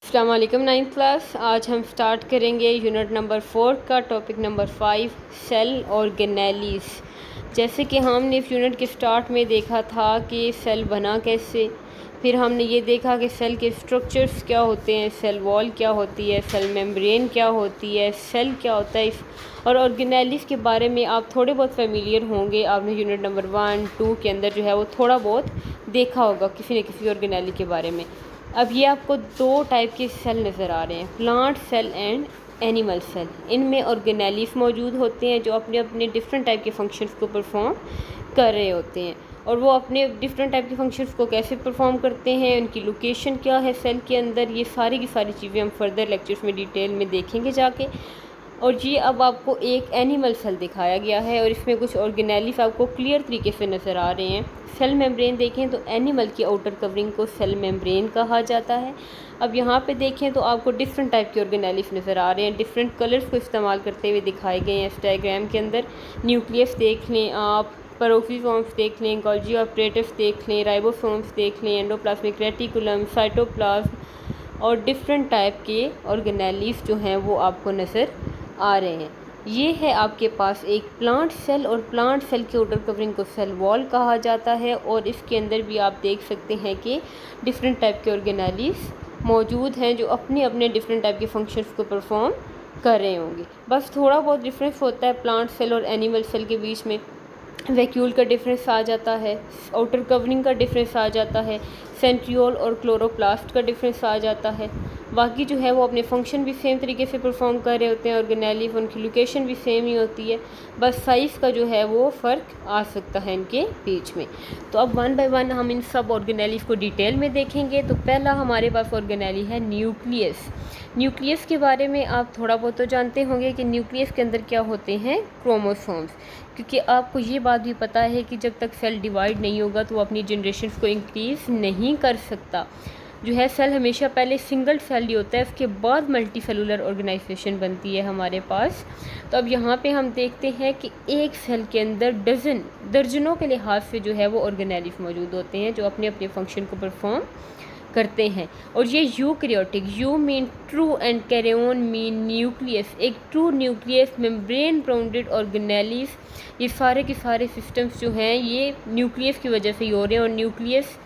अस्सलाम वालेकुम 9th class. आज हम स्टार्ट करेंगे यूनिट नंबर 4 का टॉपिक नंबर 5 सेल ऑर्गेनेलीज़। जैसे कि हमने इस यूनिट के स्टार्ट में देखा था कि सेल बना कैसे, फिर हमने ये देखा कि सेल के स्ट्रक्चर्स क्या होते हैं, सेल वॉल क्या होती है, सेल मेम्ब्रेन क्या होती है, सेल क्या होता है, और ऑर्गेनेलीज़ के बारे में आप थोड़े बहुत फेमिलियर होंगे। आपने यूनिट नंबर 1, 2 के अंदर जो है वो थोड़ा बहुत देखा होगा किसी न किसी ऑर्गेनेली के बारे में। अब ये आपको दो टाइप के सेल नज़र आ रहे हैं, plant cell and animal cell. इनमें ऑर्गेनेलीज़ मौजूद होते हैं जो अपने अपने डिफरेंट टाइप के फंक्शंस को परफॉर्म कर रहे होते हैं। और वो अपने डिफरेंट टाइप के फंक्शंस को कैसे परफॉर्म करते हैं, उनकी लोकेशन क्या है सेल के अंदर, ये सारी की सारी चीज़ें हम फर्दर लेक्चर्स में डिटेल में देखेंगे जाके। और जी अब आपको एक एनिमल सेल दिखाया गया है और इसमें कुछ ऑर्गेनेलीज़ आपको क्लियर तरीके से नज़र आ रहे हैं। सेल मेम्ब्रेन देखें तो एनिमल की आउटर कवरिंग को सेल मेम्ब्रेन कहा जाता है। अब यहाँ पे देखें तो आपको डिफरेंट टाइप के ऑर्गेनेलीज़ नज़र आ रहे हैं, डिफरेंट कलर्स को इस्तेमाल करते हुए दिखाए गए हैं इस डायग्राम के अंदर। न्यूक्लियस देख लें आप, पेरोक्सीसोम्स देख लें, गोल्गी ऑपरेटिव्स देख लें, राइबोसोम्स देख लें, एंडोप्लाज्मिक रेटिकुलम, साइटोप्लाज्म और डिफरेंट टाइप के ऑर्गेनेलीज़ जो हैं वो आपको नज़र आ रहे हैं। ये है आपके पास एक प्लांट सेल, और प्लांट सेल के आउटर कवरिंग को सेल वॉल कहा जाता है। और इसके अंदर भी आप देख सकते हैं कि डिफरेंट टाइप के ऑर्गेनेलीज़ मौजूद हैं जो अपने अपने डिफरेंट टाइप के फंक्शंस को परफॉर्म कर रहे होंगे। बस थोड़ा बहुत डिफरेंस होता है प्लांट सेल और एनिमल सेल के बीच में। वैक्यूल का डिफरेंस आ जाता है, आउटर कवरिंग का डिफरेंस आ जाता है, सेंट्रियोल और क्लोरोप्लास्ट का डिफरेंस आ जाता है। बाकी जो है वो अपने फंक्शन भी सेम तरीके से परफॉर्म कर रहे होते हैं ऑर्गेनेलीज़, उनकी लोकेशन भी सेम ही होती है, बस साइज़ का जो है वो फ़र्क आ सकता है इनके बीच में। तो अब वन बाय वन हम इन सब ऑर्गेनेलीज़ को डिटेल में देखेंगे। तो पहला हमारे पास ऑर्गेनेली है न्यूक्लियस। न्यूक्लियस के बारे में आप थोड़ा बहुत तो जानते होंगे कि न्यूक्लियस के अंदर क्या होते हैं, क्रोमोसोम्स। क्योंकि आपको ये बात भी पता है कि जब तक सेल डिवाइड नहीं होगा तो वो अपनी जनरेशन को इंक्रीज़ नहीं कर सकता। जो है सेल हमेशा पहले सिंगल सेल ही होता है, उसके बाद मल्टी सेलुलर ऑर्गेनाइजेशन बनती है हमारे पास। तो अब यहाँ पे हम देखते हैं कि एक सेल के अंदर दर्जनों के लिहाज से जो है वो ऑर्गेनेलीज़ मौजूद होते हैं जो अपने अपने फंक्शन को परफॉर्म करते हैं। और ये eukaryotic, you mean true and कैरियोन mean nucleus, एक ट्रू न्यूक्लियस मेम्ब्रेन बाउंडेड ऑर्गेनेलीज़, ये सारे के सारे सिस्टम्स जो हैं ये न्यूक्लियस की वजह से ही हो रहे हैं। और न्यूक्लियस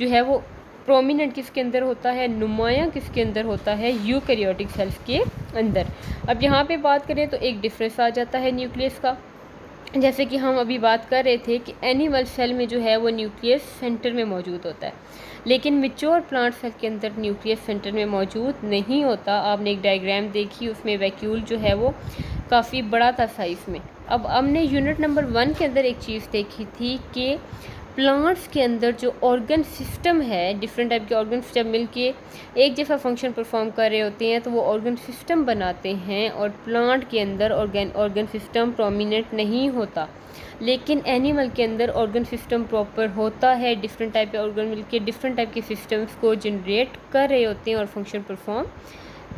जो है वो प्रोमिनेंट किसके अंदर होता है, नुमायाँ किसके अंदर होता है, यूकैरियोटिक सेल्स के अंदर। अब यहाँ पे बात करें तो एक डिफरेंस आ जाता है न्यूक्लियस का। जैसे कि हम अभी बात कर रहे थे कि एनिमल सेल में जो है वो न्यूक्लियस सेंटर में मौजूद होता है, लेकिन मैच्योर प्लांट सेल के अंदर न्यूक्लियस सेंटर में मौजूद नहीं होता। आपने एक डायग्राम देखी, उसमें वैक्यूल जो है वो काफ़ी बड़ा था साइज़ में। अब हमने यूनिट नंबर 1 के अंदर एक चीज़ देखी थी कि प्लांट्स के अंदर जो ऑर्गन सिस्टम है, डिफरेंट टाइप के ऑर्गन सिस्टम मिलके एक जैसा फंक्शन परफॉर्म कर रहे होते हैं तो वो ऑर्गन सिस्टम बनाते हैं। और प्लांट के अंदर ऑर्गन सिस्टम प्रोमिनेंट नहीं होता, लेकिन एनिमल के अंदर ऑर्गन सिस्टम प्रॉपर होता है। डिफरेंट टाइप के ऑर्गन मिलके डिफरेंट टाइप के सिस्टम्स को जनरेट कर रहे होते हैं और फंक्शन परफॉर्म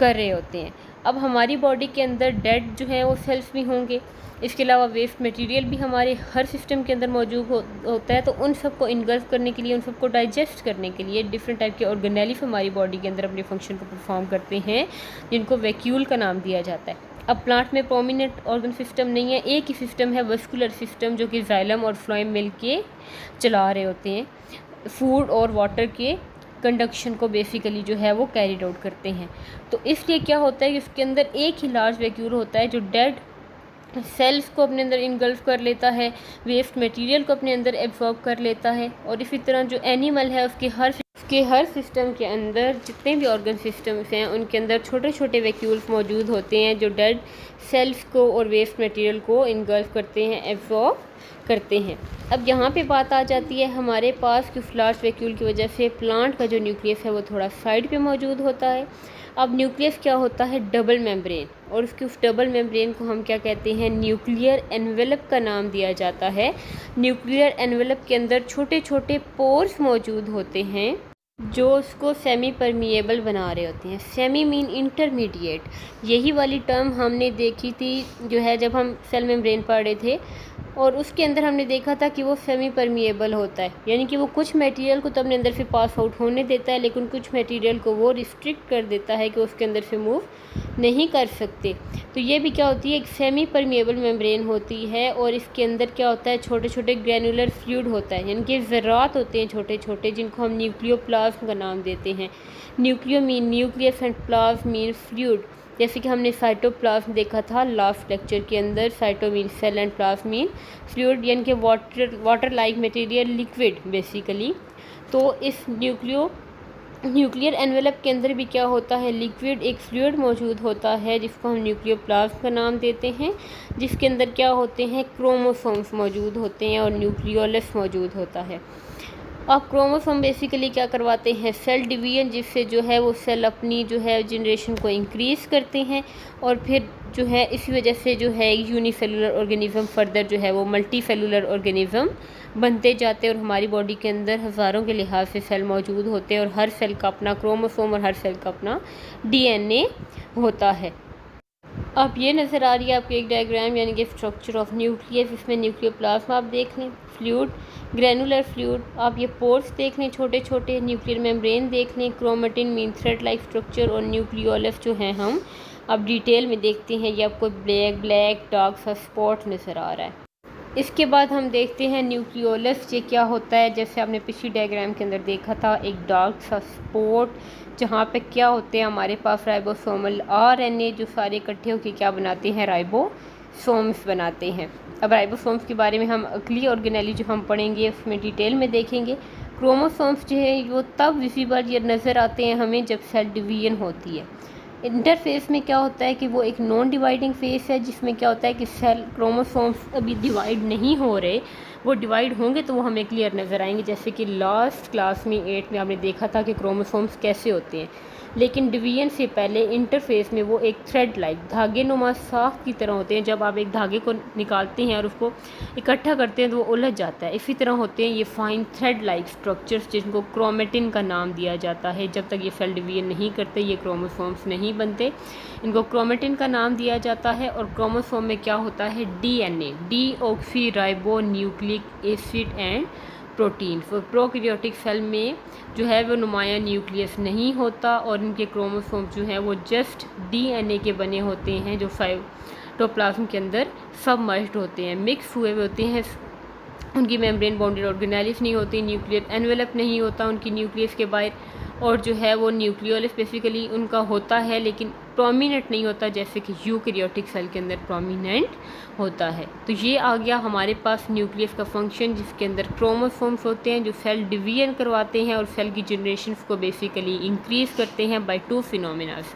कर रहे होते हैं। अब हमारी बॉडी के अंदर डेड जो है वो सेल्स भी होंगे, इसके अलावा वेस्ट मटेरियल भी हमारे हर सिस्टम के अंदर मौजूद होता है। तो उन सबको इन्गल्फ करने के लिए, उन सबको डाइजेस्ट करने के लिए डिफरेंट टाइप के ऑर्गेनेलीज़ हमारी बॉडी के अंदर अपने फंक्शन को परफॉर्म करते हैं, जिनको वैक्यूल का नाम दिया जाता है। अब प्लांट में प्रोमिनेंट ऑर्गन सिस्टम नहीं है, एक ही सिस्टम है वस्कुलर सिस्टम, जो कि जाइलम और फ्लोएम मिल के चला रहे होते हैं, फूड और वाटर के कंडक्शन को बेसिकली जो है वो कैरिड आउट करते हैं। तो इसलिए क्या होता है कि उसके अंदर एक ही लार्ज वैक्यूल होता है जो डेड सेल्स को अपने अंदर इनगल्फ कर लेता है, वेस्ट मटेरियल को अपने अंदर एब्जॉर्ब कर लेता है। और इसी तरह जो एनिमल है उसके हर सिस्टम के अंदर जितने भी ऑर्गन सिस्टम्स हैं उनके अंदर छोटे छोटे वैक्यूल्स मौजूद होते हैं जो डेड सेल्स को और वेस्ट मटेरियल को इनगल्फ करते हैं, एब्जॉर्ब करते हैं। अब यहाँ पे बात आ जाती है हमारे पास कि फ्लार्ज वैक्यूल की वजह से प्लांट का जो न्यूक्लियस है वो थोड़ा साइड पे मौजूद होता है। अब न्यूक्लियस क्या होता है, डबल मेम्ब्रेन, और उसकी उस डबल मेम्ब्रेन को हम क्या कहते हैं, न्यूक्लियर एनवेलप का नाम दिया जाता है। न्यूक्लियर एनवेलप के अंदर छोटे छोटे पोर्स मौजूद होते हैं जो उसको सेमी परमिएबल बना रहे होते हैं। सेमी मीन इंटरमीडिएट, यही वाली टर्म हमने देखी थी जो है जब हम सेल मेम्ब्रेन पढ़ रहे थे और उसके अंदर हमने देखा था कि वो सेमी परमिएबल होता है, यानी कि वो कुछ मटेरियल को तो अपने अंदर से पास आउट होने देता है, लेकिन कुछ मटेरियल को वो रिस्ट्रिक्ट कर देता है कि उसके अंदर से मूव नहीं कर सकते। तो ये भी क्या होती है, एक सेमी परमिएबल मेम्ब्रेन होती है, और इसके अंदर क्या होता है, छोटे छोटे ग्रैनुलर फ्लूइड होता है, यानी कि ज़रात होते हैं छोटे छोटे, जिनको हम न्यूक्लियोप्लाज्म का नाम देते हैं। Nucleo mean nucleus and plasm mean fluid. जैसे कि हमने साइटोप्लाज्म देखा था लास्ट लेक्चर के अंदर, cyto mean cell and plasm mean fluid, यानी कि water like material, liquid basically. तो इस न्यूक्लियर एनवेलप के अंदर भी क्या होता है, लिक्विड एक फ्लूइड मौजूद होता है, जिसको हम न्यूक्लियोप्लाज्म का नाम देते हैं, जिसके अंदर क्या होते हैं, क्रोमोसोम्स मौजूद होते हैं और न्यूक्लियोलस मौजूद होता है। अब क्रोमोसोम बेसिकली क्या करवाते हैं, सेल डिवीजन, जिससे जो है वो सेल अपनी जो है जनरेशन को इंक्रीज़ करते हैं, और फिर जो है इसी वजह से जो है यूनिसेलुलर ऑर्गेनिज्म फर्दर जो है वो मल्टी सेलुलर ऑर्गेनिज्म बनते जाते हैं। और हमारी बॉडी के अंदर हज़ारों के लिहाज से सेल मौजूद होते हैं, और हर सेल का अपना क्रोमोसोम और हर सेल का अपना डीएनए होता है। अब ये नज़र आ रही है आपको एक डायग्राम, यानी कि स्ट्रक्चर ऑफ न्यूक्लियस। इसमें न्यूक्लियोप्लाज्म आप देख लें, फ्लूइड, ग्रैनुलर फ्लूइड, आप ये पोर्स देख लें छोटे छोटे, न्यूक्लियर मेम्ब्रेन देख लें, chromatin mean thread like structure, और न्यूक्लियोलस जो हैं हम अब डिटेल में देखते हैं। ये आपको ब्लैक डार्क सा स्पॉट नज़र आ रहा है। इसके बाद हम देखते हैं न्यूक्लियोलस, ये क्या होता है। जैसे आपने पिछली डायग्राम के अंदर देखा था, एक डार्क सा स्पॉट, जहाँ पे क्या होते हैं हमारे पास राइबोसोमल आरएनए, जो सारे इकट्ठे होकर क्या बनाते हैं, राइबोसोम्स बनाते हैं। अब राइबोसोम्स के बारे में हम अगली ऑर्गेनेली जो हम पढ़ेंगे उसमें डिटेल में देखेंगे। क्रोमोसोम्स जो है वो तब विजिबल ये नज़र आते हैं हमें जब सेल डिवीजन होती है। इंटरफेस में क्या होता है कि वो एक नॉन डिवाइडिंग फेस है, जिसमें क्या होता है कि सेल क्रोमोसोम्स अभी डिवाइड नहीं हो रहे, वो डिवाइड होंगे तो वो हमें क्लियर नज़र आएंगे। जैसे कि लास्ट क्लास में 8 में आपने देखा था कि क्रोमोसोम्स कैसे होते हैं, लेकिन डिवीजन से पहले इंटरफेस में वो एक थ्रेड लाइक धागे नुमा साफ की तरह होते हैं। जब आप एक धागे को निकालते हैं और उसको इकट्ठा करते हैं तो वो उलझ जाता है, इसी तरह होते हैं ये फाइन थ्रेड लाइक स्ट्रक्चर्स, जिनको क्रोमेटिन का नाम दिया जाता है। जब तक ये सेल डिवीजन नहीं करते ये क्रोमोसोम्स नहीं बनते, इनको क्रोमेटिन का नाम दिया जाता है। और क्रोमोसोम में क्या होता है, DNA, deoxyribonucleic acid and protein. Prokaryotic cell में जो है वो नुमाया न्यूक्लियस नहीं होता, और इनके क्रोमोसोम जो हैं वो जस्ट डीएनए के बने होते हैं, जो साइटोप्लाज्म के अंदर सबमर्ज्ड होते हैं, मिक्स हुए हुए होते हैं। उनकी मेम्ब्रेन बाउंडेड ऑर्गेनेलिस नहीं होती, न्यूक्लियर एनवेलप नहीं होता उनकी न्यूक्लियस के बाहर, और जो है वो न्यूक्लियोलस बेसिकली उनका होता है, लेकिन प्रोमिनेंट नहीं होता, जैसे कि यूकैरियोटिक सेल के अंदर प्रोमिनेंट होता है। तो ये आ गया हमारे पास न्यूक्लियस का फंक्शन, जिसके अंदर क्रोमोसोम्स होते हैं जो सेल डिवीजन करवाते हैं और सेल की जनरेशन को बेसिकली इंक्रीज़ करते हैं by 2 phenomenas,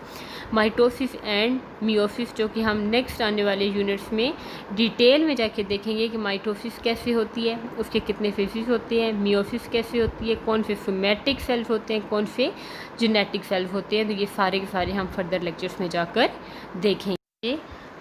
mitosis and meiosis, जो कि हम नेक्स्ट आने वाले यूनिट्स में डिटेल में जाके देखेंगे कि माइटोसिस कैसे होती है, उसके कितने फेजेस होते हैं, मियोसिस कैसे होती है, कौन से सोमैटिक सेल्स होते हैं, कौन से जेनेटिक सेल्स होते हैं। तो ये सारे के सारे हम फर्दर लेक्चर्स में जाकर देखेंगे।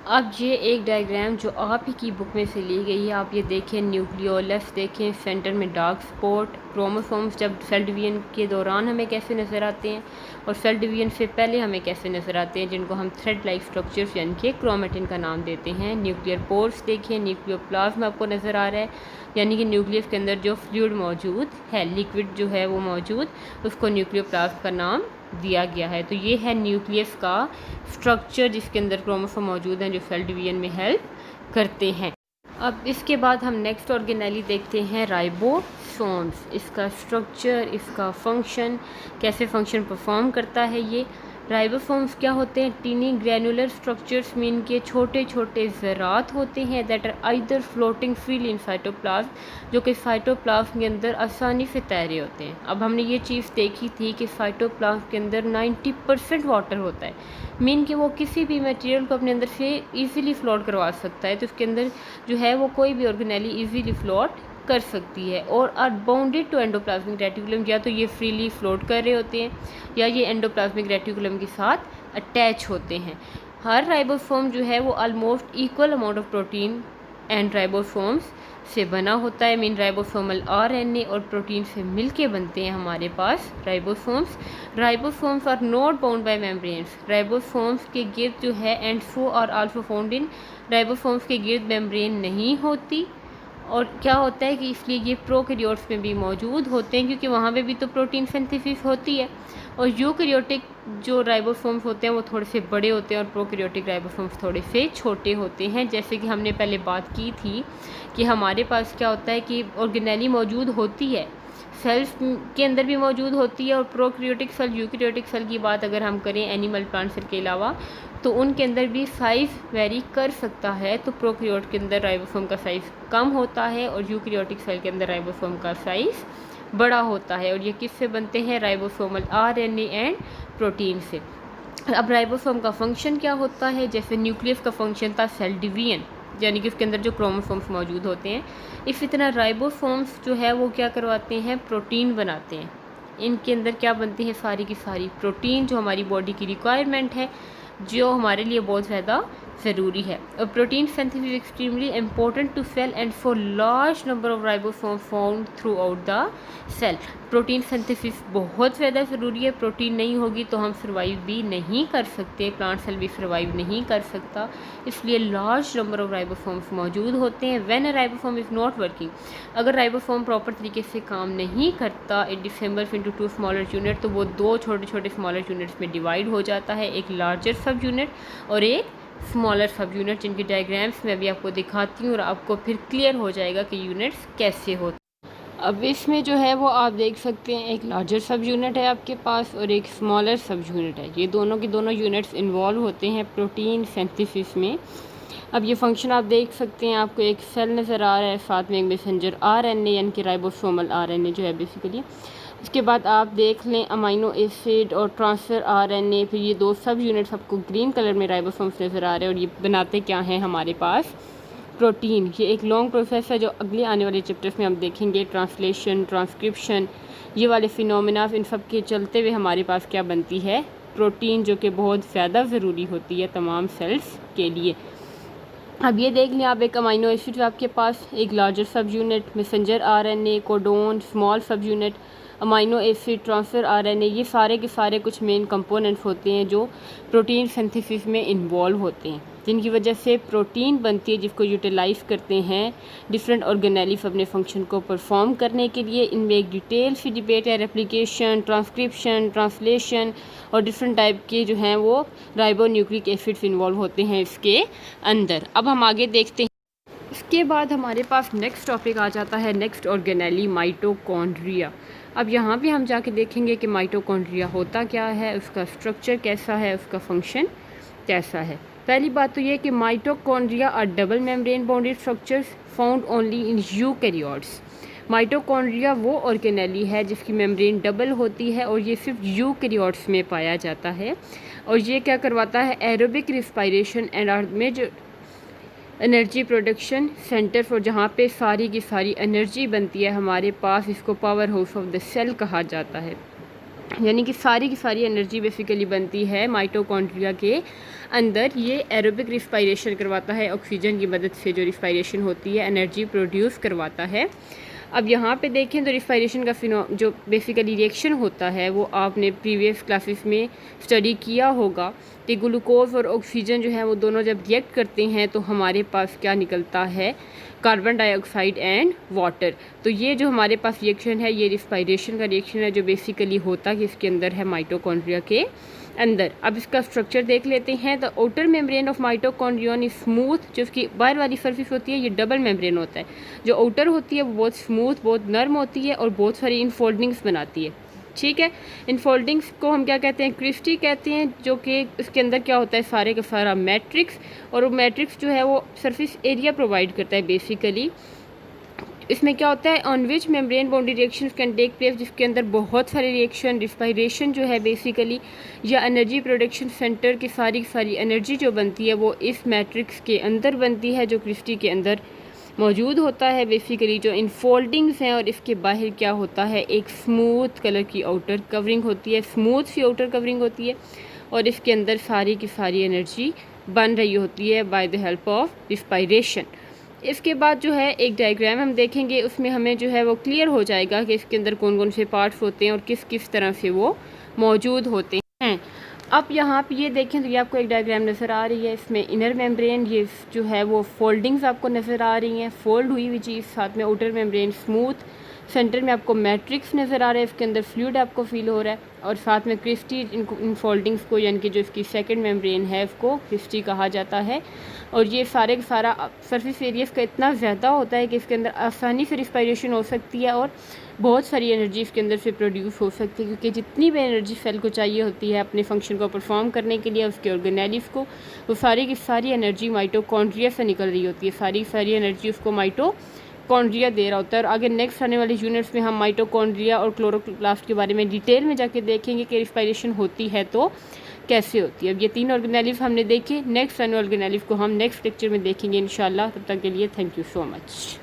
अब ये एक डायग्राम जो आप ही की बुक में से ली गई है, आप ये देखें, न्यूक्लियोलस देखें, सेंटर में डार्क स्पॉट, क्रोमोसोम्स जब सेल डिवीजन के दौरान हमें कैसे नज़र आते हैं और सेल डिवीजन से पहले हमें कैसे नज़र आते हैं, जिनको हम थ्रेड लाइक स्ट्रक्चर्स यानी कि क्रोमेटिन का नाम देते हैं। न्यूक्लियर पोर्स देखें, न्यूक्लियोप्लाज्म आपको नज़र आ रहा है, यानी कि न्यूक्लियस के अंदर जो फ्लूइड मौजूद है, लिक्विड जो है वो मौजूद, उसको न्यूक्लियोप्लाज्म का नाम दिया गया है। तो ये है न्यूक्लियस का स्ट्रक्चर, जिसके अंदर क्रोमोसोम मौजूद हैं जो सेल डिवीजन में हेल्प करते हैं। अब इसके बाद हम नेक्स्ट ऑर्गेनेली देखते हैं राइबोसोम्स, इसका स्ट्रक्चर, इसका फंक्शन, कैसे फंक्शन परफॉर्म करता है। ये राइबोसोम्स क्या होते हैं, टीनी ग्रैनुलर स्ट्रक्चर्स में इनके छोटे छोटे ज़रात होते हैं that are either floating freely in cytoplasm, जो कि साइटोप्लाज्म के अंदर आसानी से तैरे होते हैं। अब हमने ये चीज़ देखी थी कि साइटोप्लाज्म के अंदर 90% वाटर होता है, मीन कि वो किसी भी मटेरियल को अपने अंदर से ईज़िली फ्लोट करवा सकता है। तो उसके अंदर जो है वो कोई भी ऑर्गेनेली ईज़िली फ्लोट कर सकती है। और are bounded to endoplasmic reticulum, या तो ये फ्रीली फ्लोट कर रहे होते हैं या ये एंडोप्लाज्मिक रेटिकुलम के साथ अटैच होते हैं। हर राइबोसोम जो है वो almost equal amount of protein and ribosomes से बना होता है, मीन राइबोसोमल आरएनए और प्रोटीन से मिलके बनते हैं हमारे पास ribosomes. Ribosomes are not bound by membranes, ribosomes के गिर्द जो है and so are also found in, ribosomes के गिर्द मेम्ब्रेन नहीं होती, और क्या होता है कि इसलिए ये प्रोकैरियोट्स में भी मौजूद होते हैं, क्योंकि वहाँ पे भी तो प्रोटीन सिंथेसिस होती है। और यूकैरियोटिक जो राइबोसोम्स होते हैं वो थोड़े से बड़े होते हैं और प्रोकैरियोटिक राइबोसोम्स थोड़े से छोटे होते हैं। जैसे कि हमने पहले बात की थी कि हमारे पास क्या होता है कि ऑर्गेनेली मौजूद होती है, सेल्स के अंदर भी मौजूद होती है। और प्रोकैरियोटिक सेल, यूकैरियोटिक सेल की बात अगर हम करें एनिमल प्लांट सेल के अलावा, तो उनके अंदर भी साइज़ वेरी कर सकता है। तो प्रोकैरियोट के अंदर राइबोसोम का साइज़ कम होता है और यूकैरियोटिक सेल के अंदर राइबोसोम का साइज़ बड़ा होता है। और ये किससे बनते हैं? राइबोसोमल आरएनए एंड प्रोटीन से। अब राइबोसोम का फंक्शन क्या होता है? जैसे न्यूक्लियस का फंक्शन था सेल डिवीजन, यानी कि उसके अंदर जो क्रोमोसोम्स मौजूद होते हैं, इसी तरह राइबोसोम्स जो है वो क्या करवाते हैं? प्रोटीन बनाते हैं। इनके अंदर क्या बनती है? सारी की सारी प्रोटीन जो हमारी बॉडी की रिक्वायरमेंट है, जो हमारे लिए बहुत ज़्यादा ज़रूरी है। और protein synthesis extremely important to cell and for large number of ribosome found throughout the cell. Protein synthesis बहुत ज़्यादा ज़रूरी है। प्रोटीन नहीं होगी तो हम सर्वाइव भी नहीं कर सकते, प्लांट सेल भी सर्वाइव नहीं कर सकता। इसलिए लार्ज नंबर ऑफ राइबोसोम्स मौजूद होते हैं। When a ribosome is not working, अगर राइबोसोम प्रॉपर तरीके से काम नहीं करता, इट डिसेंबर्स इनटू 2 स्मॉलर यूनिट, तो वो 2 छोटे छोटे स्मॉलर यूनिट्स में डिवाइड हो जाता है, एक लार्जर सब यूनिट और एक स्मॉलर सब यूनिट, जिनकी डायग्राम्स मैं अभी आपको दिखाती हूँ और आपको फिर क्लियर हो जाएगा कि यूनिट्स कैसे होते हैं। अब इसमें जो है वो आप देख सकते हैं, एक लार्जर सब यूनिट है आपके पास और एक स्मॉलर सब यूनिट है। ये दोनों की दोनों यूनिट्स इन्वॉल्व होते हैं प्रोटीन सिंथेसिस में। अब ये फंक्शन आप देख सकते हैं, आपको एक सेल नज़र आ रहा है, साथ में एक मैसेंजर आरएनए यानी कि राइबोसोमल आरएनए जो है बेसिकली। उसके बाद आप देख लें अमीनो एसिड और ट्रांसफ़र आरएनए, फिर ये 2 सब यूनिट्स आपको ग्रीन कलर में राइबोसोम्स नज़र आ रहे हैं। और ये बनाते क्या हैं हमारे पास? प्रोटीन। ये एक लॉन्ग प्रोसेस है जो अगले आने वाले चैप्टर्स में हम देखेंगे। ट्रांसलेशन, ट्रांसक्रिप्शन, ये वाले फिनोमेना, इन सब के चलते हुए हमारे पास क्या बनती है? प्रोटीन, जो कि बहुत ज़्यादा ज़रूरी होती है तमाम सेल्स के लिए। अब ये देख लें आप, एक अमीनो एसिड आपके पास, एक लार्जर सब unit, messenger RNA, codon, small सब unit, amino acid, transfer RNA, ये सारे के सारे कुछ मेन कंपोनेंट्स होते हैं जो प्रोटीन सिंथेसिस में इन्वॉल्व होते हैं, जिनकी वजह से प्रोटीन बनती है, जिसको यूटिलाइज़ करते हैं डिफरेंट ऑर्गेनेल्स अपने फंक्शन को परफॉर्म करने के लिए। इनमें एक डिटेल सी डिबेट है, रेप्लिकेशन, ट्रांसक्रिप्शन, ट्रांसलेशन और डिफरेंट टाइप के जो हैं वो राइबोन्यूक्लिक एसिड्स इन्वॉल्व होते हैं इसके अंदर। अब हम आगे देखते हैं। इसके बाद हमारे पास नेक्स्ट टॉपिक आ जाता है, नेक्स्ट ऑर्गेनेली, माइटोकॉन्ड्रिया। अब यहाँ भी हम जाके देखेंगे कि माइटोकॉन्ड्रिया होता क्या है, उसका स्ट्रक्चर कैसा है, उसका फंक्शन कैसा है। पहली बात तो ये कि mitochondria are double membrane bounded structures found only in eukaryotes. Mitochondria वो ऑर्गेनेली है जिसकी मेम्ब्रेन डबल होती है और ये सिर्फ यूकैरियोट्स में पाया जाता है। और ये क्या करवाता है? Aerobic respiration and are major energy production center for, जहाँ पे सारी की सारी एनर्जी बनती है हमारे पास। इसको powerhouse of the cell कहा जाता है, यानी कि सारी की सारी एनर्जी बेसिकली बनती है माइटोकॉन्ड्रिया के अंदर। ये एरोबिक रिस्पायरेशन करवाता है, ऑक्सीजन की मदद से जो रिस्पायरेशन होती है एनर्जी प्रोड्यूस करवाता है। अब यहाँ पे देखें तो रिस्पायरेशन का जो बेसिकली रिएक्शन होता है वो आपने प्रीवियस क्लासेस में स्टडी किया होगा कि ग्लूकोज और ऑक्सीजन जो है वो दोनों जब रिएक्ट करते हैं तो हमारे पास क्या निकलता है? Carbon dioxide and water. तो ये जो हमारे पास रिएक्शन है ये रिस्पायरेशन का रिएक्शन है, जो बेसिकली होता है कि इसके अंदर है माइटोकॉन्ड्रिया के अंदर। अब इसका स्ट्रक्चर देख लेते हैं। The outer membrane of mitochondrion is smooth, जो उसकी बाहर वाली सरफेस होती है ये डबल मेम्ब्रेन होता है। जो आउटर होती है वो बहुत स्मूथ, बहुत नर्म होती है और बहुत सारी इनफोल्डिंग्स बनाती है। ठीक है, इनफोल्डिंग्स को हम क्या कहते हैं? क्रिस्टी कहते हैं, जो कि उसके अंदर क्या होता है? सारे का सारा मैट्रिक्स, और वो मैट्रिक्स जो है वो सरफेस एरिया प्रोवाइड करता है बेसिकली। इसमें क्या होता है? On which membrane boundary reaction can take place, जिसके अंदर बहुत सारे रिएक्शन, रिस्पायरेशन जो है बेसिकली, या एनर्जी प्रोडक्शन सेंटर की सारी एनर्जी जो बनती है वो इस मैट्रिक्स के अंदर बनती है, जो क्रिस्टी के अंदर मौजूद होता है बेसिकली। जो इनफोल्डिंग्स हैं और इसके बाहर क्या होता है? एक स्मूथ कलर की आउटर कवरिंग होती है, स्मूथ सी आउटर कवरिंग होती है और इसके अंदर सारी की सारी एनर्जी बन रही होती है by the help of respiration. इसके बाद जो है एक डायग्राम हम देखेंगे, उसमें हमें जो है वो क्लियर हो जाएगा कि इसके अंदर कौन कौन से पार्ट्स होते हैं और किस किस तरह से वो मौजूद होते हैं। आप यहाँ पे ये देखें तो ये आपको एक डायग्राम नज़र आ रही है। इसमें इनर मेम्ब्रेन ये जो है वो फोल्डिंग्स आपको नज़र आ रही हैं, फोल्ड हुई हुई चीज़, साथ में आउटर मेम्ब्रेन स्मूथ, सेंटर में आपको मैट्रिक्स नज़र आ रहा है, इसके अंदर फ्लूइड आपको फील हो रहा है, और साथ में क्रिस्टी इन फोल्डिंग्स को यानी कि जो इसकी सेकंड मेम्ब्रेन है उसको क्रिस्टी कहा जाता है। और ये सारे का सारा सरफेस एरिया इसका इतना ज़्यादा होता है कि इसके अंदर आसानी से रिस्पायरेशन हो सकती है और बहुत सारी एनर्जी इसके अंदर से प्रोड्यूस हो सकती है, क्योंकि जितनी भी एनर्जी सेल को चाहिए होती है अपने फंक्शन को परफॉर्म करने के लिए, उसके ऑर्गेनेलिस को, वो सारी की सारी एनर्जी माइटोकॉन्ड्रिया से निकल रही होती है। सारी सारी एनर्जी उसको माइटोकॉन्ड्रिया दे रहा होता है। और आगे नेक्स्ट आने वाले यूनिट्स में हम माइटोकॉन्ड्रिया और क्लोरोप्लास्ट के बारे में डिटेल में जाके देखेंगे कि रिस्पायरेशन होती है तो कैसे होती है। अब ये 3 ऑर्गेनेलिस हमने देखे, नेक्स्ट आने ऑर्गेनेलिस को हम नेक्स्ट लेक्चर में देखेंगे इंशाल्लाह। तब तक के लिए थैंक यू सो मच।